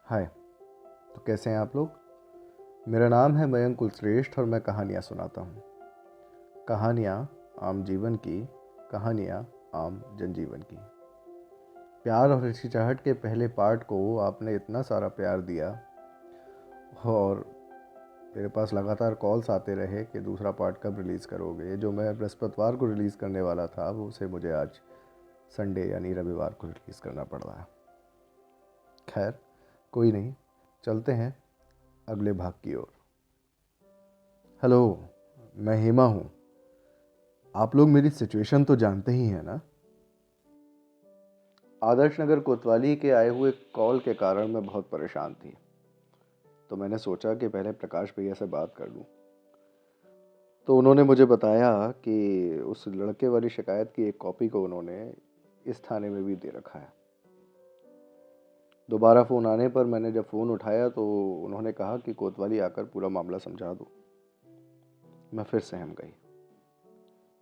हाय। तो कैसे हैं आप लोग? मेरा नाम है मयंक कुलश्रेष्ठ और मैं कहानियाँ सुनाता हूँ। कहानियाँ आम जीवन की, कहानियाँ आम जनजीवन की। प्यार और हिचकिचाहट के पहले पार्ट को आपने इतना सारा प्यार दिया और मेरे पास लगातार कॉल्स आते रहे कि दूसरा पार्ट कब रिलीज़ करोगे। जो मैं बृहस्पतिवार को रिलीज़ करने वाला था वो उसे मुझे आज संडे यानी रविवार को रिलीज़ करना पड़ रहा है। खैर कोई नहीं, चलते हैं अगले भाग की ओर। हेलो, मैं हेमा हूँ। आप लोग मेरी सिचुएशन तो जानते ही हैं ना। आदर्श नगर कोतवाली के आए हुए कॉल के कारण मैं बहुत परेशान थी, तो मैंने सोचा कि पहले प्रकाश भैया से बात कर लूँ। तो उन्होंने मुझे बताया कि उस लड़के वाली शिकायत की एक कॉपी को उन्होंने इस थाने में भी दे रखा है। दोबारा फ़ोन आने पर मैंने जब फ़ोन उठाया तो उन्होंने कहा कि कोतवाली आकर पूरा मामला समझा दो। मैं फिर सहम गई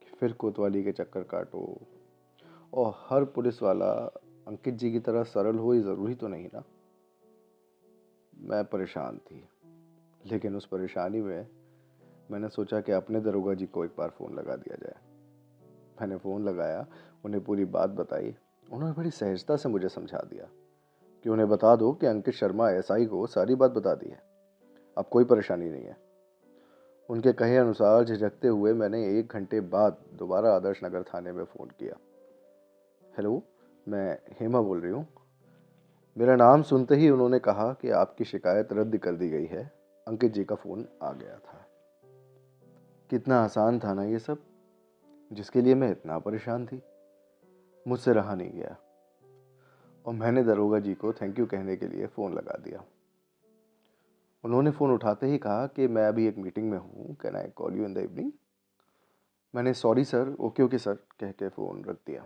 कि फिर कोतवाली के चक्कर काटो और हर पुलिस वाला अंकित जी की तरह सरल हो, ये ज़रूरी तो नहीं ना। मैं परेशान थी, लेकिन उस परेशानी में मैंने सोचा कि अपने दरोगा जी को एक बार फ़ोन लगा दिया जाए। मैंने फ़ोन लगाया, उन्हें पूरी बात बताई। उन्होंने बड़ी सहजता से मुझे समझा दिया कि उन्हें बता दो कि अंकित शर्मा एसआई को सारी बात बता दी है, अब कोई परेशानी नहीं है। उनके कहे अनुसार झिझकते हुए मैंने 1 घंटे बाद दोबारा आदर्श नगर थाने में फ़ोन किया। हेलो, मैं हेमा बोल रही हूँ। मेरा नाम सुनते ही उन्होंने कहा कि आपकी शिकायत रद्द कर दी गई है। अंकित जी का फ़ोन आ गया था। कितना आसान था ना ये सब, जिसके लिए मैं इतना परेशान थी। मुझसे रहा नहीं गया और मैंने दरोगा जी को थैंक यू कहने के लिए फ़ोन लगा दिया। उन्होंने फ़ोन उठाते ही कहा कि मैं अभी एक मीटिंग में हूँ, can I call you in the evening. मैंने sorry sir, okay okay sir कह के फ़ोन रख दिया।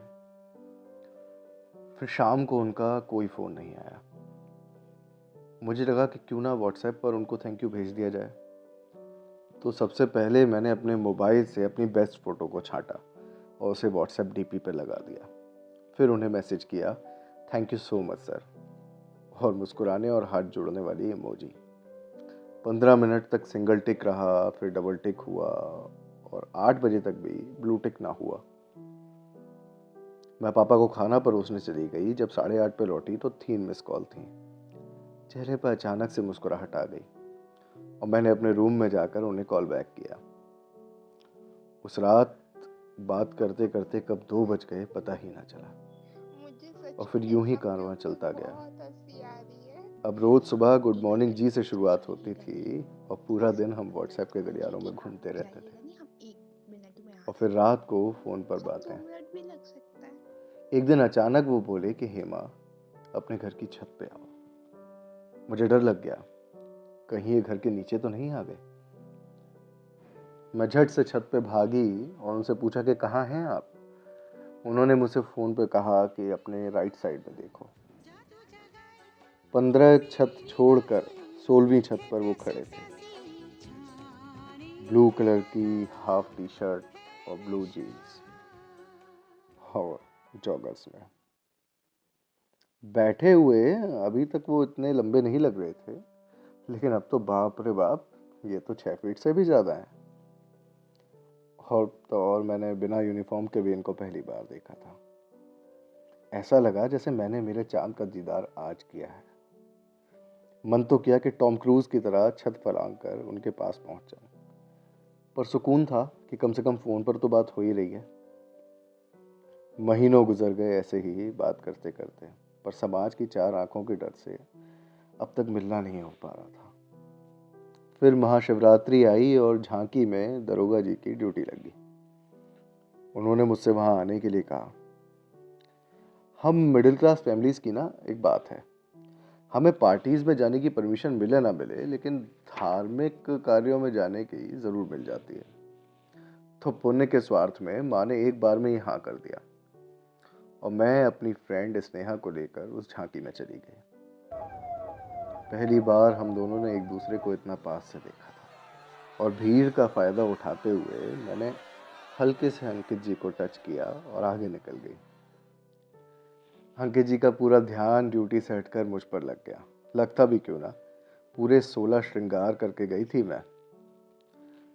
फिर शाम को उनका कोई फ़ोन नहीं आया। मुझे लगा कि क्यों ना व्हाट्सएप पर उनको थैंक यू भेज दिया जाए। तो सबसे पहले मैंने अपने मोबाइल से अपनी बेस्ट फ़ोटो को छांटा और उसे व्हाट्सएप डीपी पर लगा दिया। फिर उन्हें मैसेज किया, thank you so much sir, और मुस्कुराने और हाथ जोड़ने वाली इमोजी। 15 मिनट तक सिंगल टिक रहा, फिर डबल टिक हुआ और 8 बजे तक भी ब्लू टिक ना हुआ। मैं पापा को खाना परोसने चली गई। जब 8:30 पे लौटी तो 3 मिस कॉल थी। चेहरे पर अचानक से मुस्कुराहट आ गई और मैंने अपने रूम में जाकर उन्हें कॉल बैक किया। उस रात बात करते करते कब 2 बज गए पता ही ना चला मुझे सच और फिर में यूं ही अपने कारवां ऊपर चलता गया। बहुत हंसी आ रही है। अब रोज सुबह गुड एक मॉर्निंग मिनट जी से मुझे शुरुआत पानी होती लाने थी दो। और पूरा दिन हम सुनो, व्हाट्सएप के हाँ गलियारों ठीक में है, आप घूमते रहते थे। चिल्लाइएगा नहीं, हम 1 मिनट में आ और फिर जाएंगे। रात को फोन पर शायद बातें। 2 मिनट भी लग सकता है। एक दिन अचानक वो बोले कि हेमा, अपने घर की छत पे आओ। मुझे डर लग गया, कहीं ये घर के नीचे तो नहीं आ गए। मैं झट से छत पे भागी और उनसे पूछा कि कहाँ हैं आप। उन्होंने मुझसे फोन पे कहा कि अपने राइट साइड में देखो। 15 छत छोड़कर 16वीं छत पर वो खड़े थे। ब्लू कलर की हाफ टी शर्ट और ब्लू जीन्स और जॉगर्स में बैठे हुए। अभी तक वो इतने लंबे नहीं लग रहे थे, लेकिन अब तो बाप रे बाप, ये तो 6 फीट से भी ज़्यादा है। और मैंने बिना यूनिफॉर्म के भी इनको पहली बार देखा था। ऐसा लगा जैसे मैंने मेरे चांद का दीदार आज किया है। मन तो किया कि टॉम क्रूज की तरह छत फलांग कर उनके पास पहुंच जाऊं, पर सुकून था कि कम से कम फ़ोन पर तो बात हो ही रही है। महीनों गुजर गए ऐसे ही बात करते करते, पर समाज की 4 आंखों के डर से अब तक मिलना नहीं हो पा रहा था। फिर महाशिवरात्रि आई और झांकी में दरोगा जी की ड्यूटी लगी। उन्होंने मुझसे वहां आने के लिए कहा। हम मिडिल क्लास फैमिलीज की ना एक बात है, हमें पार्टीज में जाने की परमिशन मिले ना मिले, लेकिन धार्मिक कार्यों में जाने की जरूर मिल जाती है। तो पुण्य के स्वार्थ में माँ ने एक बार में ही हाँ कर दिया और मैं अपनी फ्रेंड स्नेहा को लेकर उस झांकी में चली गई। पहली बार हम दोनों ने एक दूसरे को इतना पास से देखा था और भीड़ का फायदा उठाते हुए मैंने हल्के से अंकित जी को टच किया और आगे निकल गई। अंकित जी का पूरा ध्यान ड्यूटी से हटकर मुझ पर लग गया। लगता भी क्यों ना, पूरे 16 श्रृंगार करके गई थी मैं।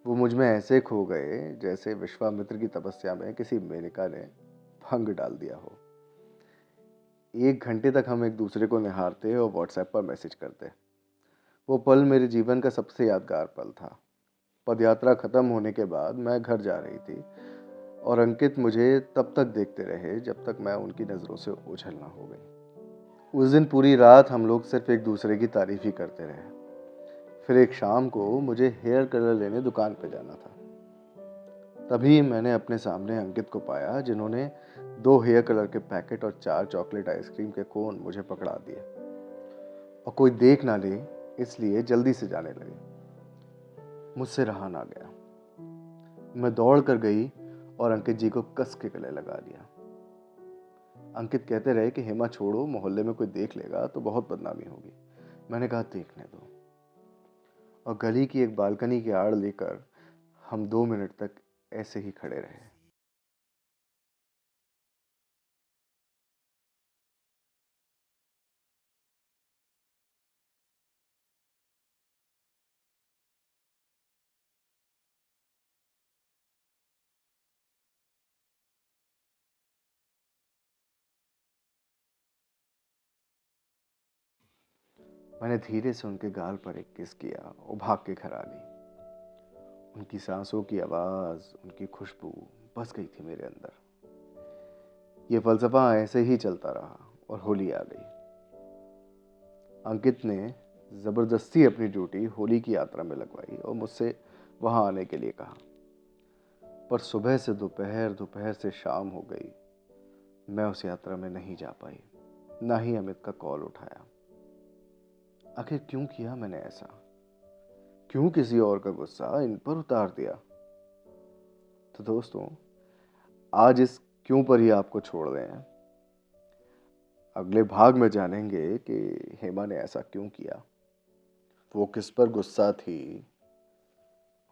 वो मुझ में ऐसे खो गए जैसे विश्वामित्र की तपस्या में किसी मेनका ने भंग डाल दिया हो। 1 घंटे तक हम एक दूसरे को निहारते और व्हाट्सएप पर मैसेज करते। वो पल मेरे जीवन का सबसे यादगार पल था। पदयात्रा खत्म होने के बाद मैं घर जा रही थी और अंकित मुझे तब तक देखते रहे जब तक मैं उनकी नज़रों से ओझल ना हो गई। उस दिन पूरी रात हम लोग सिर्फ एक दूसरे की तारीफ ही करते रहे। फिर एक शाम को मुझे हेयर कलर लेने दुकान पे जाना था। तभी मैंने अपने सामने अंकित को पाया, जिन्होंने 2 हेयर कलर के पैकेट और 4 चॉकलेट आइसक्रीम के कोन मुझे पकड़ा दिए और कोई देख ना ले इसलिए जल्दी से जाने लगे। मुझसे रहा ना गया। मैं दौड़ कर गई और अंकित जी को कस के गले लगा लिया। अंकित कहते रहे कि हेमा छोड़ो, मोहल्ले में कोई देख लेगा तो बहुत बदनामी होगी। मैंने कहा देखने दो, और गली की एक बालकनी की आड़ लेकर हम 2 मिनट तक ऐसे ही खड़े रहे। मैंने धीरे से उनके गाल पर एक किस किया और भाग के घर आ गई। उनकी सांसों की आवाज़, उनकी खुशबू बस गई थी मेरे अंदर। ये फलसफा ऐसे ही चलता रहा और होली आ गई। अंकित ने ज़बरदस्ती अपनी ड्यूटी होली की यात्रा में लगवाई और मुझसे वहां आने के लिए कहा। पर सुबह से दोपहर, दोपहर से शाम हो गई, मैं उस यात्रा में नहीं जा पाई। ना ही अमित का कॉल उठाया। आखिर क्यों किया मैंने ऐसा? क्यों किसी और का गुस्सा इन पर उतार दिया? तो दोस्तों, आज इस क्यों पर ही आपको छोड़ रहे हैं। अगले भाग में जानेंगे कि हेमा ने ऐसा क्यों किया, वो किस पर गुस्सा थी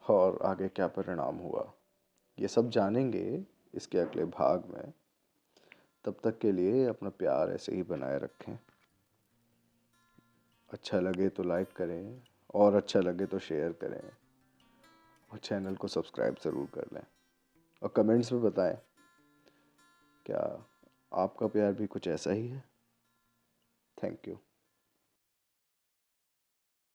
और आगे क्या परिणाम हुआ। ये सब जानेंगे इसके अगले भाग में। तब तक के लिए अपना प्यार ऐसे ही बनाए रखें। अच्छा लगे तो लाइक करें और अच्छा लगे तो शेयर करें और चैनल को सब्सक्राइब ज़रूर कर लें और कमेंट्स में बताएं क्या आपका प्यार भी कुछ ऐसा ही है। Thank you.